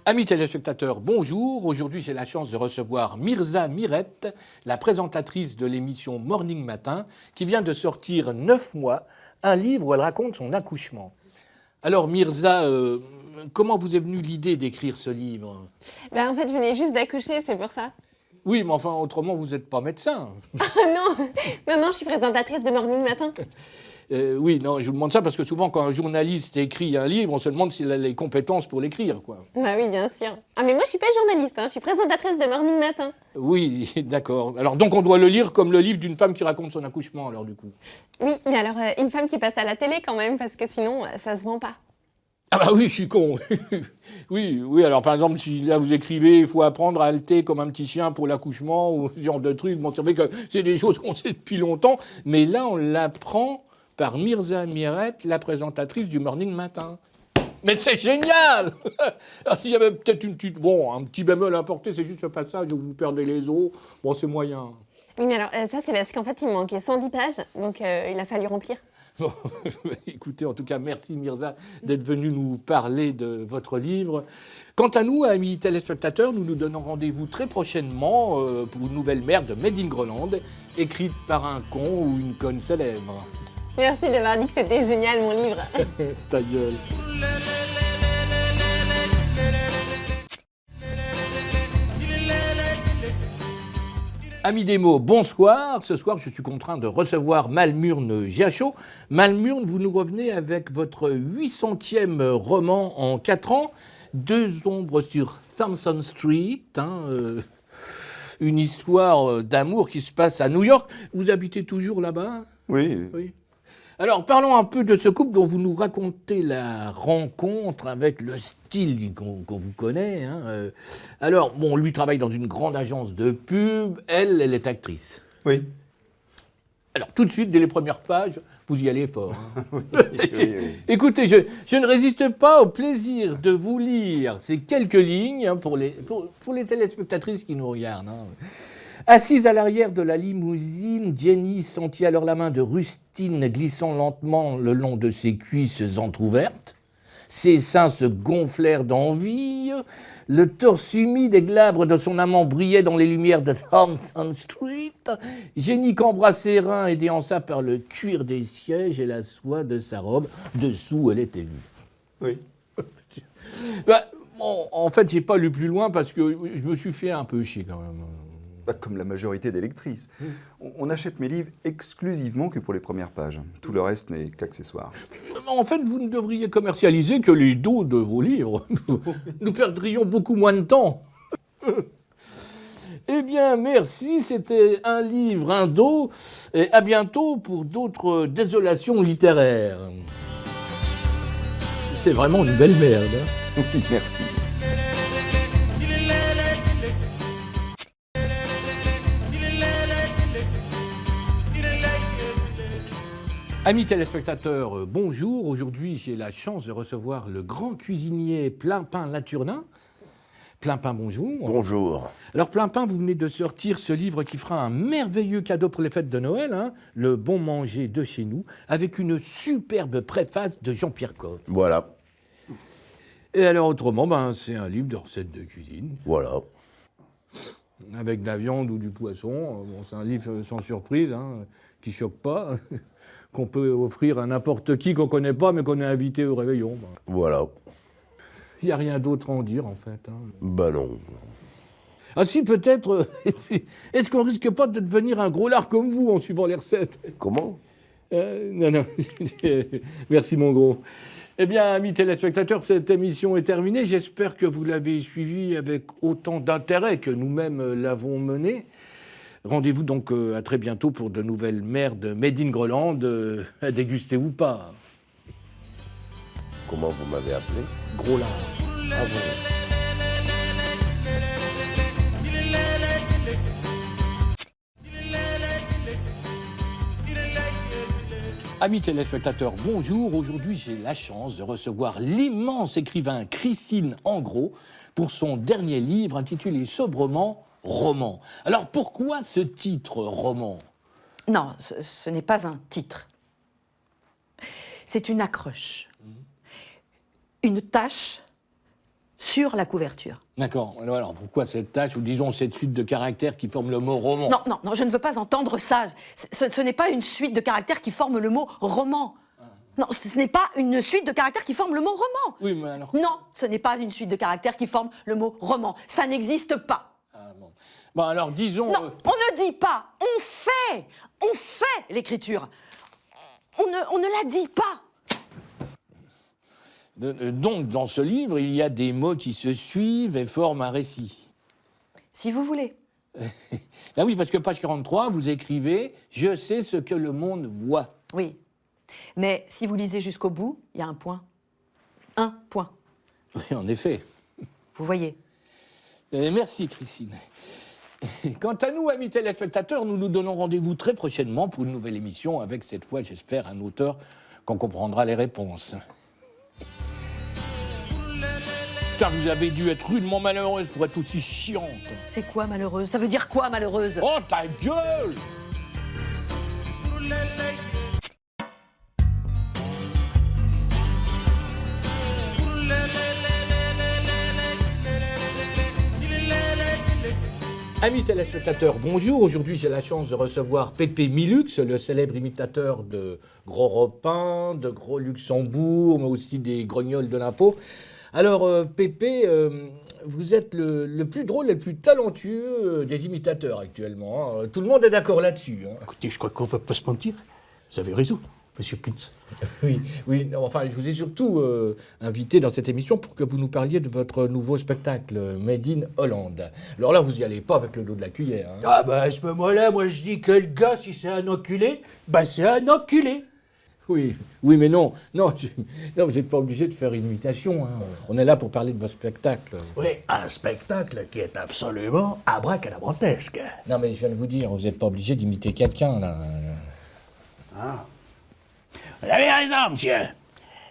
Amis téléspectateurs, bonjour. Aujourd'hui, j'ai la chance de recevoir Mirza Mirette, la présentatrice de l'émission Morning Matin, qui vient de sortir 9 mois, un livre où elle raconte son accouchement. Alors Mirza, comment vous est venue l'idée d'écrire ce livre? En fait, je venais juste d'accoucher, c'est pour ça. Oui, mais enfin, autrement, vous n'êtes pas médecin. Non, je suis présentatrice de Morning Matin. Oui, non, je vous demande ça parce que souvent, quand un journaliste écrit un livre, on se demande s'il a les compétences pour l'écrire, quoi. Bah oui, bien sûr. Ah, mais moi, je suis pas journaliste, je suis présentatrice de Morning Matin. Oui, d'accord. Alors, donc, on doit le lire comme le livre d'une femme qui raconte son accouchement, alors, du coup. Oui, mais alors, une femme qui passe à la télé quand même, parce que sinon, ça se vend pas. Ah bah oui, je suis con. Oui, alors par exemple, si là vous écrivez, il faut apprendre à halter comme un petit chien pour l'accouchement, ou ce genre de trucs, bon, c'est vrai que c'est des choses qu'on sait depuis longtemps, mais là, on l'apprend par Mirza Mirette, la présentatrice du Morning Matin. Mais c'est génial. Alors s'il y avait peut-être un petit bémol à apporter, c'est juste ce passage où vous perdez les os, bon, c'est moyen. Oui, mais alors, ça, c'est parce qu'en fait, il me manquait 110 pages, donc il a fallu remplir. Bon, écoutez, en tout cas, merci Mirza d'être venu nous parler de votre livre. Quant à nous, amis téléspectateurs, nous nous donnons rendez-vous très prochainement pour une nouvelle mère de Made in Groenland, écrite par un con ou une conne célèbre. Merci d'avoir dit que c'était génial, mon livre. Ta gueule. Amis des mots, bonsoir. Ce soir, je suis contraint de recevoir Malmurne Giachot. Malmurne, vous nous revenez avec votre 800e roman en 4 ans, Deux ombres sur Thompson Street, une histoire d'amour qui se passe à New York. Vous habitez toujours là-bas? Oui. Alors, parlons un peu de ce couple dont vous nous racontez la rencontre avec le style qu'on vous connaît. Alors, bon, lui travaille dans une grande agence de pub, elle est actrice. Oui. Alors, tout de suite, dès les premières pages, vous y allez fort. Oui. Écoutez, je ne résiste pas au plaisir de vous lire ces quelques lignes pour les téléspectatrices qui nous regardent. Assise à l'arrière de la limousine, Jenny sentit alors la main de Rustine glissant lentement le long de ses cuisses entr'ouvertes. Ses seins se gonflèrent d'envie. Le torse humide et glabre de son amant brillait dans les lumières de Thompson Street. Jenny cambra ses reins et déhança par le cuir des sièges et la soie de sa robe. Dessous, elle était nue. Oui. Bon, en fait, j'ai pas lu plus loin parce que je me suis fait un peu chier quand même. Comme la majorité des lectrices. On achète mes livres exclusivement que pour les premières pages. Tout le reste n'est qu'accessoire. En fait, vous ne devriez commercialiser que les dos de vos livres. Nous perdrions beaucoup moins de temps. Eh bien, merci. C'était un livre, un dos. Et à bientôt pour d'autres désolations littéraires. C'est vraiment une belle merde. Oui, merci. Amis téléspectateurs, bonjour. Aujourd'hui, j'ai la chance de recevoir le grand cuisinier Plimpin Laturnin. Plimpin, bonjour. Bonjour. Alors, Plimpin, vous venez de sortir ce livre qui fera un merveilleux cadeau pour les fêtes de Noël, Le bon manger de chez nous, avec une superbe préface de Jean-Pierre Coff. Voilà. Et alors, autrement, c'est un livre de recettes de cuisine. Voilà. Avec de la viande ou du poisson. Bon, c'est un livre sans surprise, qui choque pas. Qu'on peut offrir à n'importe qui qu'on ne connaît pas, mais qu'on est invité au réveillon. Voilà. Il n'y a rien d'autre à en dire, en fait. Ben non. Ah si, peut-être. Est-ce qu'on risque pas de devenir un gros lard comme vous en suivant les recettes? Comment? Non. Merci, mon gros. Eh bien, amis téléspectateurs, cette émission est terminée. J'espère que vous l'avez suivie avec autant d'intérêt que nous-mêmes l'avons menée. Rendez-vous donc à très bientôt pour de nouvelles mers de Made in Groenland, à déguster ou pas. Comment vous m'avez appelé? Gros lard. Ah bon? Amis téléspectateurs, bonjour. Aujourd'hui, j'ai la chance de recevoir l'immense écrivain Christine Engros pour son dernier livre intitulé sobrement Roman. Alors pourquoi ce titre roman? Non, ce n'est pas un titre. C'est une accroche. Une tâche sur la couverture. D'accord. Alors pourquoi cette tâche, ou disons cette suite de caractères qui forment le mot roman? Non, je ne veux pas entendre ça. Ce n'est pas une suite de caractères qui forme le mot roman. Non, ce n'est pas une suite de caractères qui forme le mot roman. Oui, mais alors... Non, ce n'est pas une suite de caractères qui forme le mot roman. Ça n'existe pas. Ah, bon. Bon, alors disons... Non, on ne dit pas, on fait l'écriture. On ne la dit pas. Donc, dans ce livre, il y a des mots qui se suivent et forment un récit. Si vous voulez. Ah oui, parce que page 43, vous écrivez « Je sais ce que le monde voit Oui. Mais si vous lisez jusqu'au bout, il y a un point. Un point. ». Oui, en effet. Vous voyez. Merci, Christine. Quant à nous, amis téléspectateurs, nous nous donnons rendez-vous très prochainement pour une nouvelle émission avec, cette fois, j'espère, un auteur qu'on comprendra les réponses. Car vous avez dû être rudement malheureuse pour être aussi chiante. C'est quoi malheureuse? Ça veut dire quoi malheureuse? Oh, ta gueule! Amis téléspectateurs, bonjour. Aujourd'hui, j'ai la chance de recevoir Pépé Milux, le célèbre imitateur de Gros Repin, de Gros Luxembourg, mais aussi des grognoles de l'info. Alors, Pépé, vous êtes le plus drôle et le plus talentueux des imitateurs actuellement, hein. Tout le monde est d'accord là-dessus, hein. Écoutez, je crois qu'on ne va pas se mentir. Vous avez raison, monsieur Kuntz. Oui, non, enfin, je vous ai surtout invité dans cette émission pour que vous nous parliez de votre nouveau spectacle, Made in Hollande. Alors là, vous n'y allez pas avec le dos de la cuillère, hein. Ah bah à ce moment-là, moi je dis que le gars, si c'est un enculé, bah c'est un enculé. Oui, mais non, non, vous n'êtes pas obligé de faire une imitation, hein. On est là pour parler de votre spectacle. Oui, un spectacle qui est absolument abracadabrantesque. Non, mais je viens de vous dire, vous n'êtes pas obligé d'imiter quelqu'un, là. Ah. Vous avez raison, monsieur.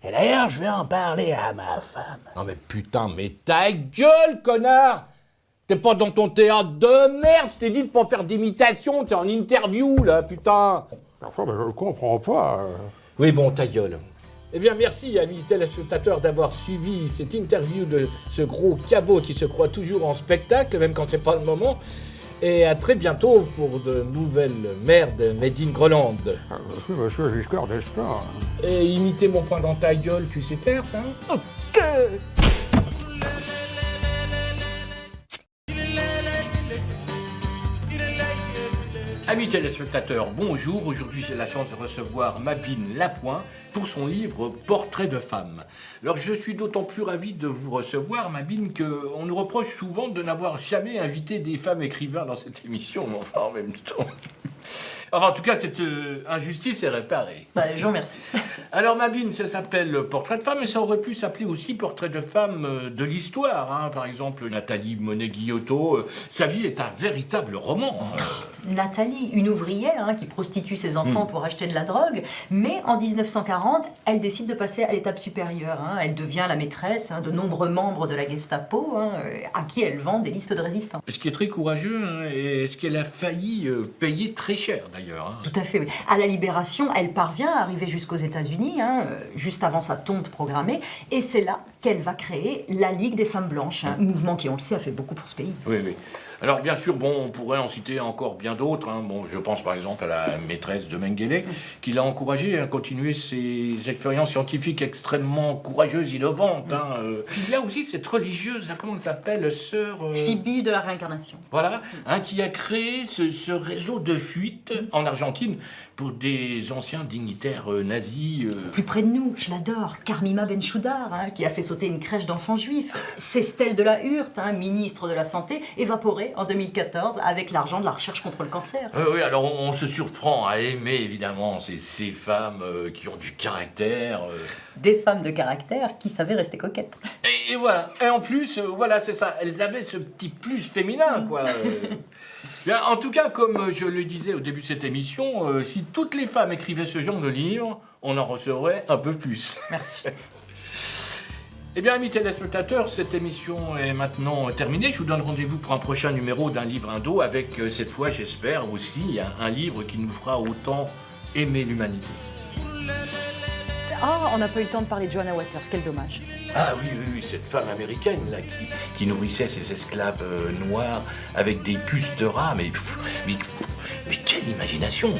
Et d'ailleurs, je vais en parler à ma femme. Non, mais putain, mais ta gueule, connard! T'es pas dans ton théâtre de merde, je t'ai dit de pas faire d'imitation, t'es en interview, là, putain! Enfin, je ne comprends pas. Oui, bon, ta gueule. Eh bien, merci, amis téléspectateurs, d'avoir suivi cette interview de ce gros cabot qui se croit toujours en spectacle, même quand c'est pas le moment. Et à très bientôt pour de nouvelles merdes made in Groenland. Je suis monsieur Giscard d'Estaing. Et imiter mon poing dans ta gueule, tu sais faire ça? Ok. Amis téléspectateurs, bonjour. Aujourd'hui, j'ai la chance de recevoir Mabine Lapointe pour son livre Portrait de femme. Alors, je suis d'autant plus ravi de vous recevoir, Mabine, qu'on nous reproche souvent de n'avoir jamais invité des femmes écrivains dans cette émission, mais enfin, en même temps... Enfin, en tout cas, cette injustice est réparée. Bah, je vous remercie. Alors, Mabine, ça s'appelle Portrait de femme, mais ça aurait pu s'appeler aussi Portrait de femme de l'histoire, hein. Par exemple, Nathalie Monet-Guillotot, sa vie est un véritable roman, hein. Nathalie, une ouvrière qui prostitue ses enfants pour acheter de la drogue, mais en 1940, elle décide de passer à l'étape supérieure. Elle devient la maîtresse de nombreux membres de la Gestapo, à qui elle vend des listes de résistants. Ce qui est très courageux, hein, et ce qu'elle a failli payer très cher, d'ailleurs, hein. Tout à fait, oui. À la Libération, elle parvient à arriver jusqu'aux États-Unis, juste avant sa tonte programmée, et c'est là qu'elle va créer la Ligue des femmes blanches, mouvement qui, on le sait, a fait beaucoup pour ce pays. Oui, oui. Alors, bien sûr, bon, on pourrait en citer encore bien d'autres, hein. Bon, je pense par exemple à la maîtresse de Mengele, qui l'a encouragé à continuer ses expériences scientifiques extrêmement courageuses, innovantes, hein. Puis il y a aussi cette religieuse, là, comment elle s'appelle, sœur... Phibie de la réincarnation. Voilà, hein, qui a créé ce réseau de fuite en Argentine pour des anciens dignitaires nazis. Plus près de nous, je l'adore, Carmima Benchoudar, qui a fait sauter une crèche d'enfants juifs. C'est Stella de la Hurte, ministre de la Santé, évaporée en 2014 avec l'argent de la recherche contre le cancer. Oui, alors on se surprend à aimer évidemment ces femmes qui ont du caractère. Des femmes de caractère qui savaient rester coquettes. Et voilà, et en plus, voilà, c'est ça, elles avaient ce petit plus féminin, quoi. Bien, en tout cas, comme je le disais au début de cette émission, si toutes les femmes écrivaient ce genre de livre, on en recevrait un peu plus. Merci. Eh bien, amis téléspectateurs, cette émission est maintenant terminée. Je vous donne rendez-vous pour un prochain numéro d'un livre indo avec, cette fois, j'espère, aussi un livre qui nous fera autant aimer l'humanité. Ah, on n'a pas eu le temps de parler de Joanna Waters, quel dommage. Ah oui, oui, oui, cette femme américaine là qui nourrissait ses esclaves noirs avec des puces de rat, mais quelle imagination!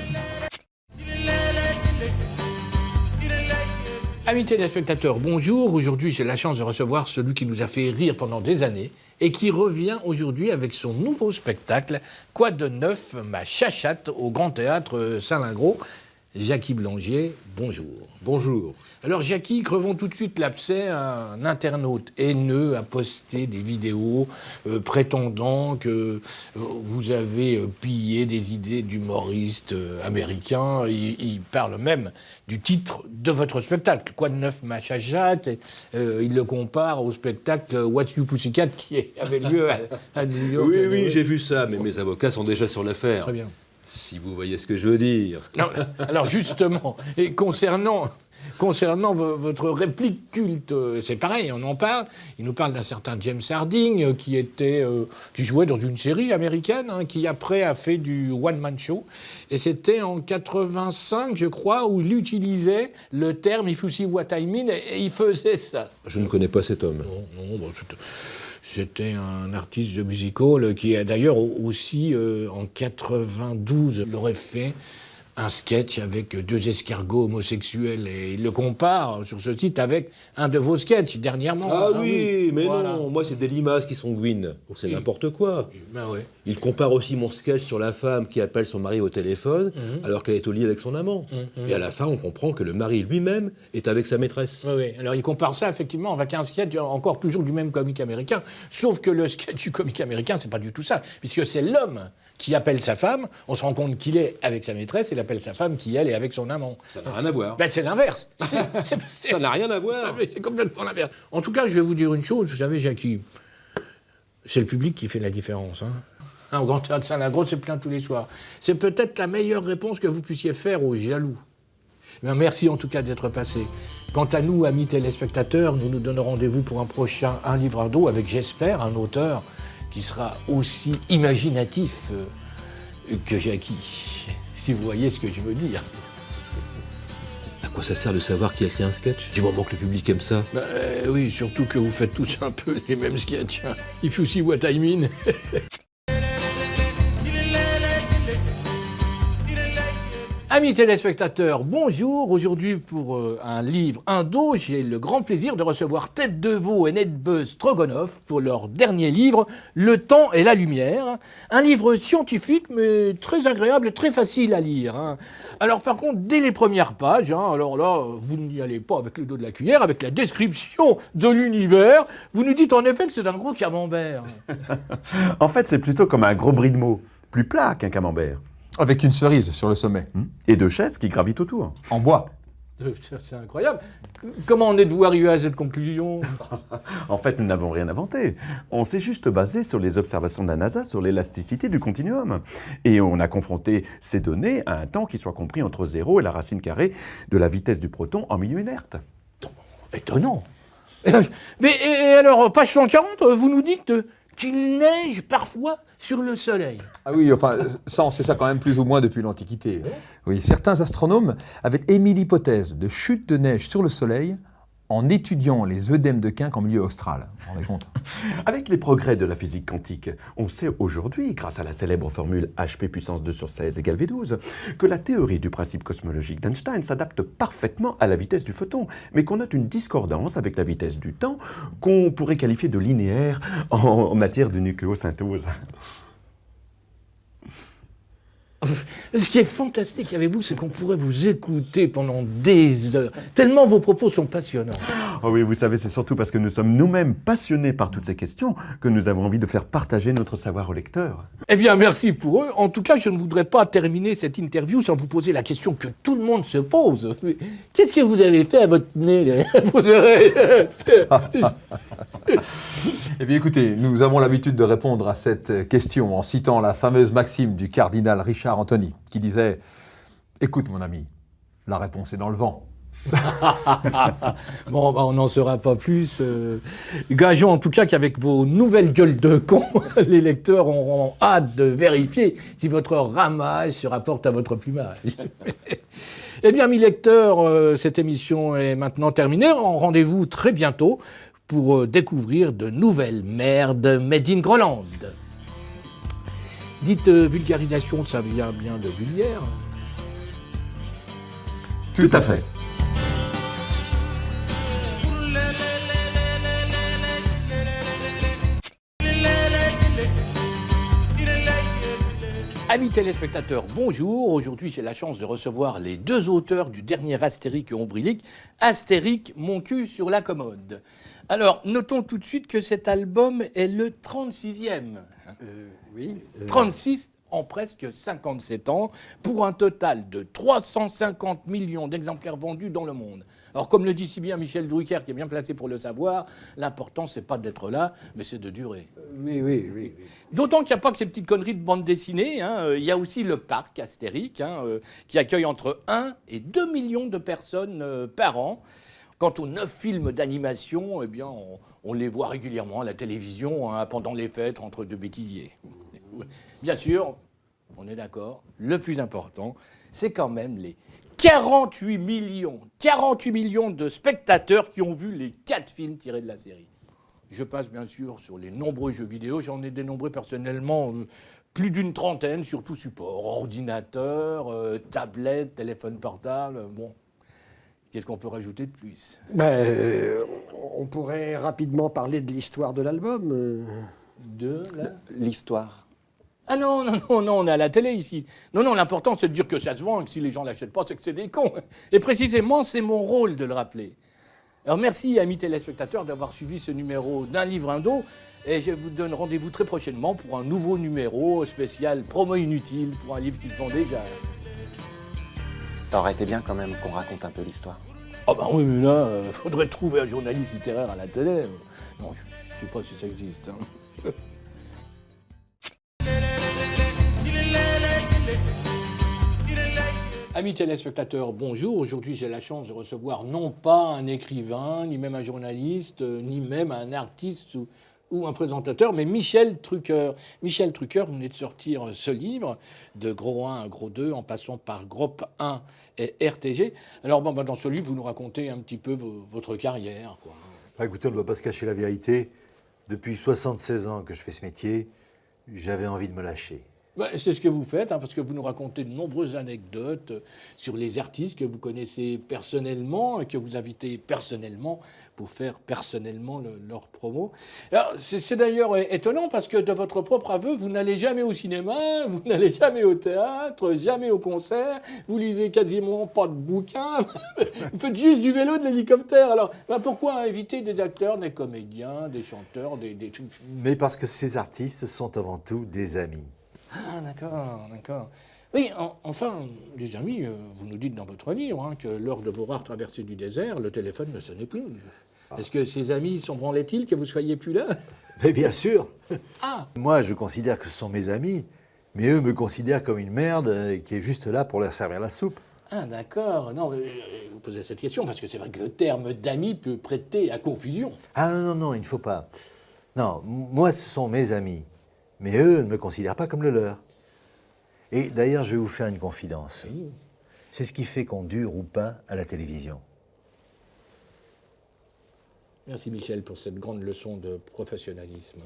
Amis téléspectateurs, bonjour. Aujourd'hui, j'ai la chance de recevoir celui qui nous a fait rire pendant des années et qui revient aujourd'hui avec son nouveau spectacle « Quoi de neuf, ma chachate » au Grand Théâtre Saint-Lingros. Jackie Blangier, bonjour. Bonjour. Alors Jackie, crevons tout de suite l'abcès. Un internaute haineux a posté des vidéos prétendant que vous avez pillé des idées d'humoristes américains. Il parle même du titre de votre spectacle, Quoi de neuf, ma chachate. Il le compare au spectacle What's You Pussycat qui avait lieu à New York. Oui, j'ai vu ça, mais mes avocats sont déjà sur l'affaire. Très bien. Si vous voyez ce que je veux dire. Non, alors justement, et concernant votre réplique culte, c'est pareil, on en parle. Il nous parle d'un certain James Harding qui jouait dans une série américaine, qui après a fait du one-man show. Et c'était en 85, je crois, où il utilisait le terme « if you see what I mean » et il faisait ça. Je ne connais pas cet homme. Non, c'était un artiste de musical qui a d'ailleurs aussi, en 92, il aurait fait un sketch avec deux escargots homosexuels. Et il le compare sur ce titre avec un de vos sketchs dernièrement. Ah oui, mais voilà. non, moi c'est des limaces qui sont Gwyn. C'est n'importe quoi. Ben ouais. Il compare aussi mon sketch sur la femme qui appelle son mari au téléphone alors qu'elle est au lit avec son amant. Et à la fin, on comprend que le mari lui-même est avec sa maîtresse. Oui. Alors il compare ça effectivement avec un sketch encore toujours du même comique américain, sauf que le sketch du comique américain, c'est pas du tout ça, puisque c'est l'homme qui appelle sa femme, on se rend compte qu'il est avec sa maîtresse, et il appelle sa femme qui, elle, est avec son amant. Ça n'a rien à voir. Ben, c'est l'inverse. Ça n'a rien à voir. C'est complètement l'inverse. En tout cas, je vais vous dire une chose, vous savez, Jackie, c'est le public qui fait la différence. Au Grand Théâtre Saint-Lingros, c'est plein tous les soirs. C'est peut-être la meilleure réponse que vous puissiez faire aux jaloux. Mais merci en tout cas d'être passé. Quant à nous, amis téléspectateurs, nous nous donnons rendez-vous pour un prochain Un livre à dos avec, j'espère, un auteur qui sera aussi imaginatif que Jackie, si vous voyez ce que je veux dire. À quoi ça sert de savoir qui a écrit un sketch du moment que le public aime ça? Oui, surtout que vous faites tous un peu les mêmes sketchs. If you see what I mean. Amis téléspectateurs, bonjour. Aujourd'hui, pour un livre, un dos, j'ai le grand plaisir de recevoir Tête de Veau et Nedbeu Strogonoff pour leur dernier livre, Le temps et la lumière. Un livre scientifique, mais très agréable, très facile à lire. Alors par contre, dès les premières pages, alors là, vous n'y allez pas avec le dos de la cuillère, avec la description de l'univers, vous nous dites en effet que c'est un gros camembert. En fait, c'est plutôt comme un gros brie de mots, plus plat qu'un camembert. Avec une cerise sur le sommet. Et deux chaises qui gravitent autour. En bois. C'est incroyable. Comment en êtes-vous arrivé à cette conclusion? En fait, nous n'avons rien inventé. On s'est juste basé sur les observations de la NASA sur l'élasticité du continuum. Et on a confronté ces données à un temps qui soit compris entre 0 et la racine carrée de la vitesse du proton en milieu inerte. Étonnant. Mais et alors, page 140, vous nous dites qu'il neige parfois sur le Soleil. Ah oui, enfin, ça, on sait ça quand même plus ou moins depuis l'Antiquité. Oui, certains astronomes avaient émis l'hypothèse de chute de neige sur le Soleil en étudiant les œdèmes de Quinque en milieu austral. Vous vous rendez compte? Avec les progrès de la physique quantique, on sait aujourd'hui, grâce à la célèbre formule HP puissance 2 sur 16 égale V12, que la théorie du principe cosmologique d'Einstein s'adapte parfaitement à la vitesse du photon, mais qu'on note une discordance avec la vitesse du temps qu'on pourrait qualifier de linéaire en matière de nucléosyntose. Ce qui est fantastique avec vous, c'est qu'on pourrait vous écouter pendant des heures, tellement vos propos sont passionnants. Oh oui, vous savez, c'est surtout parce que nous sommes nous-mêmes passionnés par toutes ces questions que nous avons envie de faire partager notre savoir aux lecteurs. Eh bien, merci pour eux. En tout cas, je ne voudrais pas terminer cette interview sans vous poser la question que tout le monde se pose. Qu'est-ce que vous avez fait à votre nez, là? Vous aurez... Eh bien, écoutez, nous avons l'habitude de répondre à cette question en citant la fameuse maxime du cardinal Richard Anthony, qui disait « Écoute, mon ami, la réponse est dans le vent. » Bon, bah, on n'en saura pas plus. Gageons en tout cas qu'avec vos nouvelles gueules de con, les lecteurs auront hâte de vérifier si votre ramage se rapporte à votre plumage. Eh bien, mes lecteurs, cette émission est maintenant terminée. Rendez-vous très bientôt pour découvrir de nouvelles merdes made in Groenland. Dites vulgarisation, ça vient bien de vulgaire. Tout à fait. Amis téléspectateurs, bonjour. Aujourd'hui, j'ai la chance de recevoir les deux auteurs du dernier Astérique ombrilique, Astérique, mon cul sur la commode. Alors, notons tout de suite que cet album est le 36e. Oui. 36 en presque 57 ans, pour un total de 350 millions d'exemplaires vendus dans le monde. Alors, comme le dit si bien Michel Drucker, qui est bien placé pour le savoir, l'important, c'est pas d'être là, mais c'est de durer. Oui. D'autant qu'il n'y a pas que ces petites conneries de bande dessinée. Il y a aussi le parc Astérique, qui accueille entre 1 et 2 millions de personnes par an. Quant aux 9 films d'animation, eh bien, on les voit régulièrement à la télévision pendant les fêtes entre deux bêtisiers. Bien sûr, on est d'accord, le plus important, c'est quand même les 48 millions de spectateurs qui ont vu les 4 films tirés de la série. Je passe bien sûr sur les nombreux jeux vidéo, j'en ai dénombré personnellement plus d'une trentaine sur tout support, ordinateur, tablette, téléphone portable, bon. Qu'est-ce qu'on peut rajouter de plus ? On pourrait rapidement parler de l'histoire de l'album. De la... L'histoire. Ah non, on est à la télé ici. Non, l'important c'est de dire que ça se vend, et que si les gens ne l'achètent pas, c'est que c'est des cons. Et précisément, c'est mon rôle de le rappeler. Alors merci, amis téléspectateurs, d'avoir suivi ce numéro d'un livre indo. Et je vous donne rendez-vous très prochainement pour un nouveau numéro spécial promo inutile pour un livre qui se vend déjà. Ça aurait été bien quand même qu'on raconte un peu l'histoire. Ah bah oui, mais là, faudrait trouver un journaliste littéraire à la télé. Non, je sais pas si ça existe. Amis téléspectateurs, bonjour. Aujourd'hui, j'ai la chance de recevoir non pas un écrivain, ni même un journaliste, ni même un artiste ou un présentateur, mais Michel Drucker. Michel Drucker, vous venez de sortir ce livre, de Gros 1 à Gros 2, en passant par Grop 1 et RTG. Alors, dans ce livre, vous nous racontez un petit peu votre carrière, quoi. Écoutez, on ne doit pas se cacher la vérité. Depuis 76 ans que je fais ce métier, j'avais envie de me lâcher. C'est ce que vous faites, parce que vous nous racontez de nombreuses anecdotes sur les artistes que vous connaissez personnellement et que vous invitez personnellement pour faire personnellement leur promo. Alors, c'est d'ailleurs étonnant parce que de votre propre aveu, vous n'allez jamais au cinéma, vous n'allez jamais au théâtre, jamais au concert, vous lisez quasiment pas de bouquins, vous faites juste du vélo, de l'hélicoptère. Alors pourquoi inviter des acteurs, des comédiens, des chanteurs, des... Mais parce que ces artistes sont avant tout des amis. Ah, d'accord. Oui, enfin, les amis, vous nous dites dans votre livre que lors de vos rares traversées du désert, le téléphone ne sonnait plus. Est-ce que ces amis s'en branlaient-ils que vous ne soyez plus là ? Mais bien sûr. Ah. Moi, je considère que ce sont mes amis, mais eux me considèrent comme une merde qui est juste là pour leur servir la soupe. Ah, d'accord. Non, vous posez cette question parce que c'est vrai que le terme d'ami peut prêter à confusion. Ah non, il ne faut pas. Non, moi, ce sont mes amis. Mais eux ne me considèrent pas comme le leur. Et d'ailleurs, je vais vous faire une confidence. Oui. C'est ce qui fait qu'on dure ou pas à la télévision. Merci Michel pour cette grande leçon de professionnalisme.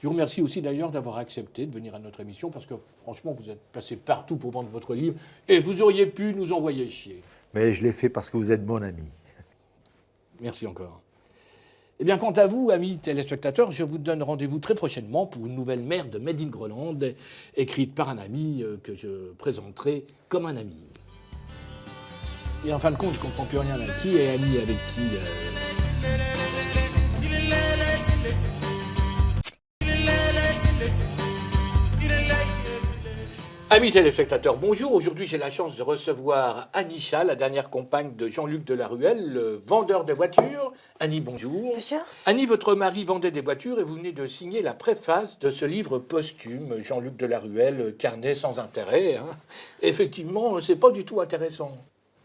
Je vous remercie aussi d'ailleurs d'avoir accepté de venir à notre émission parce que franchement, vous êtes passé partout pour vendre votre livre et vous auriez pu nous envoyer chier. Mais je l'ai fait parce que vous êtes mon ami. Merci encore. Eh bien, quant à vous, amis téléspectateurs, je vous donne rendez-vous très prochainement pour une nouvelle merde de Made in Groenland, écrite par un ami que je présenterai comme un ami. Et en fin de compte, je ne comprends plus rien à qui est ami avec qui. Amis téléspectateurs, bonjour. Aujourd'hui, j'ai la chance de recevoir Anisha, la dernière compagne de Jean-Luc Delarruelle, le vendeur de voitures. Annie, bonjour. Bonjour. Annie, votre mari vendait des voitures et vous venez de signer la préface de ce livre posthume, Jean-Luc Delarruelle, Carnet sans intérêt. Effectivement, c'est pas du tout intéressant.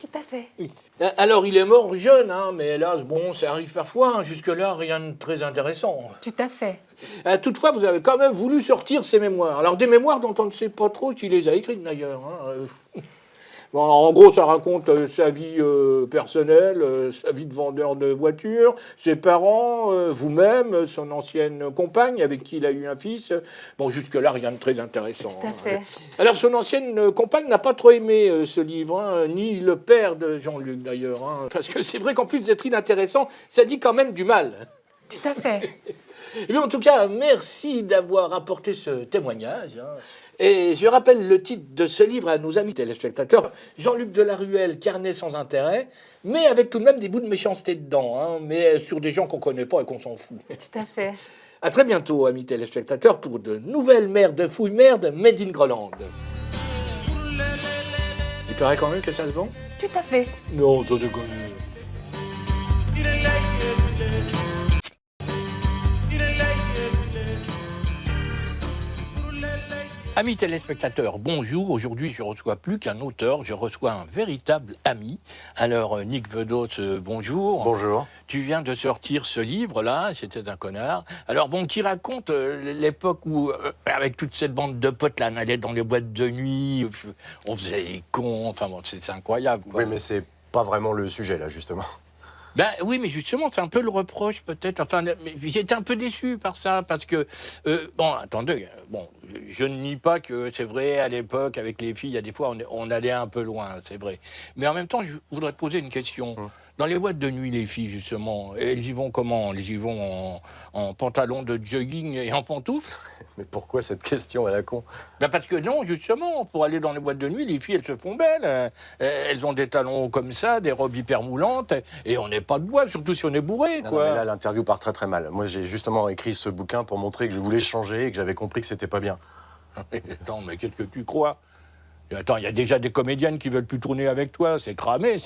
Tout à fait. Oui. Alors, il est mort jeune, hein, mais hélas, bon, ça arrive parfois. Hein, jusque-là, rien de très intéressant. Tout à fait. Toutefois, vous avez quand même voulu sortir ces mémoires. Alors, des mémoires dont on ne sait pas trop qui les a écrites, d'ailleurs. Hein. Bon, en gros, ça raconte sa vie personnelle, sa vie de vendeur de voitures, ses parents, vous-même, son ancienne compagne avec qui il a eu un fils. Bon, jusque-là, rien de très intéressant. Tout à fait. Alors, son ancienne compagne n'a pas trop aimé ce livre, hein, ni le père de Jean-Luc, d'ailleurs. Hein, parce que c'est vrai qu'en plus d'être inintéressant, ça dit quand même du mal. Tout à fait. Eh bien, en tout cas, merci d'avoir apporté ce témoignage. Hein. Et je rappelle le titre de ce livre à nos amis téléspectateurs. Jean-Luc Delaruelle, Carnet sans intérêt, mais avec tout de même des bouts de méchanceté dedans, hein, mais sur des gens qu'on ne connaît pas et qu'on s'en fout. Tout à fait. À très bientôt, amis téléspectateurs, pour de nouvelles mères de fouille-merde made in Groland. Il paraît quand même que ça se vend? Tout à fait. Non, ça déconne. Amis téléspectateurs, bonjour. Aujourd'hui, je reçois plus qu'un auteur, je reçois un véritable ami. Alors, Nick Vedos, bonjour. Bonjour. Tu viens de sortir ce livre-là, C'était un connard. Alors, bon, qui raconte l'époque où, avec toute cette bande de potes, là, on allait dans les boîtes de nuit, on faisait les cons, enfin bon, c'est incroyable, quoi. Oui, mais c'est pas vraiment le sujet, là, justement. Ben oui, mais justement, c'est un peu le reproche, peut-être. Enfin, j'étais un peu déçu par ça, parce que... bon, attendez, bon, je ne nie pas que c'est vrai, à l'époque, avec les filles, il y a des fois, on allait un peu loin, c'est vrai. Mais en même temps, je voudrais te poser une question. Dans les boîtes de nuit, les filles, justement, elles y vont comment? Elles y vont en pantalon de jogging et en pantoufles? Mais pourquoi cette question à la con? Ben parce que non, justement, pour aller dans les boîtes de nuit, les filles, elles se font belles. Elles ont des talons comme ça, des robes hyper moulantes, et on n'est pas de bois, surtout si on est bourré, Non, quoi. non, mais là, l'interview part très très mal. Moi, j'ai justement écrit ce bouquin pour montrer que je voulais changer et que j'avais compris que c'était pas bien. Attends, mais qu'est-ce que tu crois? Attends, il y a déjà des comédiennes qui veulent plus tourner avec toi. C'est cramé,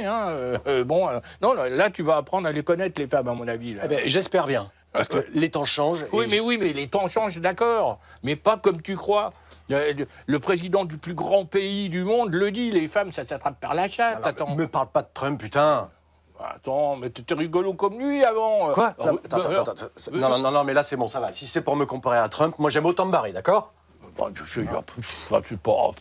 hein. Non, là, tu vas apprendre à les connaître, les femmes, à mon avis. Là. Eh ben, j'espère bien. Parce que les temps changent. Oui, mais les temps changent, d'accord. Mais pas comme tu crois. Le président du plus grand pays du monde le dit, les femmes, ça s'attrape par la chatte. Alors, attends. me parle pas de Trump, putain. Attends, mais t'étais rigolo comme lui avant. Quoi? Non, mais là, c'est bon, ça va. Si c'est pour me comparer à Trump, moi, j'aime autant me barrer, d'accord? C'est pas...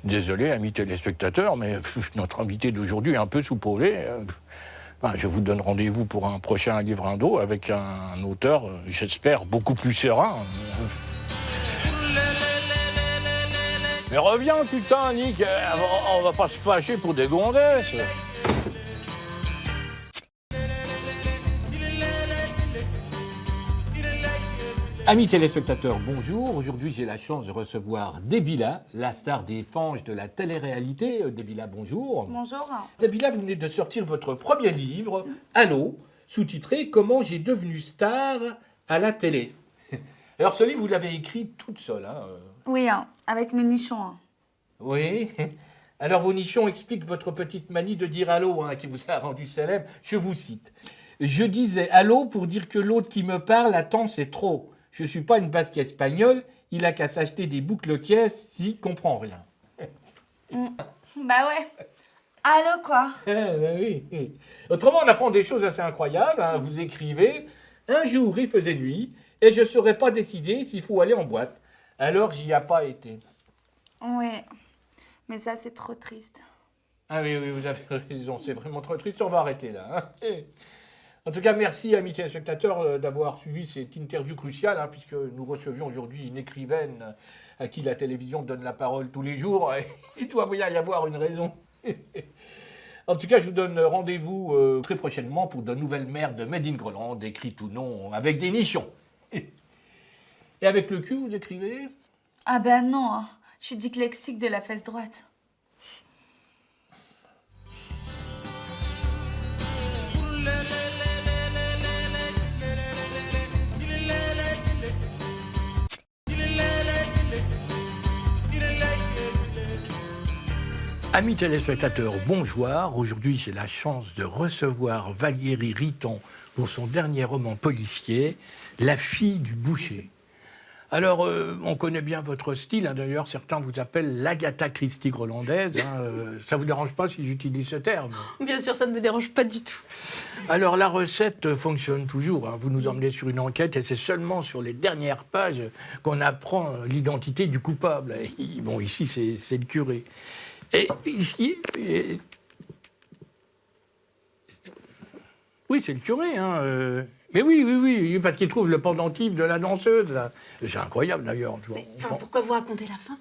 Désolé, amis téléspectateurs, mais notre invité d'aujourd'hui est un peu soupolé. Je vous donne rendez-vous pour un prochain livre indo avec un auteur, j'espère, beaucoup plus serein. Mais reviens, putain, Nick, on va pas se fâcher pour des gondesses. Amis téléspectateurs, bonjour. Aujourd'hui, j'ai la chance de recevoir Debila, la star des fanges de la télé-réalité. Debila, bonjour. Bonjour. Debila, vous venez de sortir votre premier livre, Allô, sous-titré « Comment j'ai devenu star à la télé ». Alors, ce livre, vous l'avez écrit toute seule, hein Oui, avec mes nichons. Oui. Alors, vos nichons expliquent votre petite manie de dire allô, hein, qui vous a rendu célèbre. Je vous cite. « Je disais allô pour dire que l'autre qui me parle attend, c'est trop. Je suis pas une basque espagnole, il a qu'à s'acheter des boucles caisses s'il comprend rien. » Bah ouais. Allô, quoi. Oui. Autrement, on apprend des choses assez incroyables. Hein. Vous écrivez « Un jour, il faisait nuit, et je ne saurais pas décider s'il faut aller en boîte. Alors, j'y ai pas été. » Ouais, mais ça, c'est trop triste. Ah oui, vous avez raison, c'est vraiment trop triste. On va arrêter là. Hein. En tout cas, merci, amis téléspectateurs, d'avoir suivi cette interview cruciale, hein, puisque nous recevions aujourd'hui une écrivaine à qui la télévision donne la parole tous les jours. Il doit bien y avoir une raison. En tout cas, je vous donne rendez-vous très prochainement pour de nouvelles mères de Made in Groland, écrites ou non, avec des nichons. Et avec le cul, vous écrivez? Ah ben non, je suis dyslexique de la fesse droite. Amis téléspectateurs, bonjour. Aujourd'hui, j'ai la chance de recevoir Valérie Riton pour son dernier roman policier, La fille du boucher. Alors, on connaît bien votre style. Hein. D'ailleurs, certains vous appellent l'Agatha Christie groenlandaise. Hein. Ça vous dérange pas si j'utilise ce terme? Bien sûr, ça ne me dérange pas du tout. Alors, la recette fonctionne toujours. Hein. Vous nous emmenez sur une enquête et c'est seulement sur les dernières pages qu'on apprend l'identité du coupable. Et, bon, ici, c'est le curé. Et ici... Oui, c'est le curé, hein. Mais oui, parce qu'il trouve le pendentif de la danseuse, là. C'est incroyable, d'ailleurs. Mais pourquoi vous racontez la fin?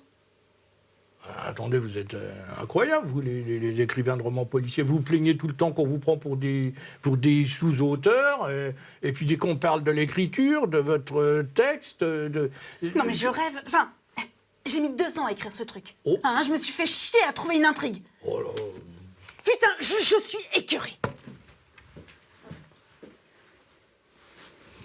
Attendez, vous êtes incroyables, vous, les écrivains de romans policiers. Vous vous plaignez tout le temps qu'on vous prend pour des sous-auteurs. Et puis dès qu'on parle de l'écriture, de votre texte... Non, mais je rêve... Enfin, j'ai mis 2 ans à écrire ce truc. Oh. Hein, je me suis fait chier à trouver une intrigue. Oh là. Putain, je suis écœurée.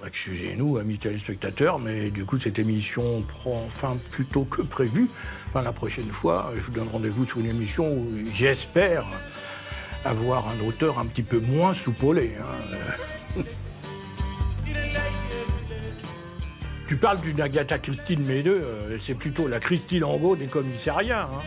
Excusez-nous, amis téléspectateurs, mais du coup, cette émission prend fin plus tôt que prévu. Enfin, la prochaine fois, je vous donne rendez-vous sur une émission où j'espère avoir un auteur un petit peu moins soupolé. Hein. Tu parles d'une Agatha Christie de mes deux, c'est plutôt la Christine Angot des commissariats. Hein.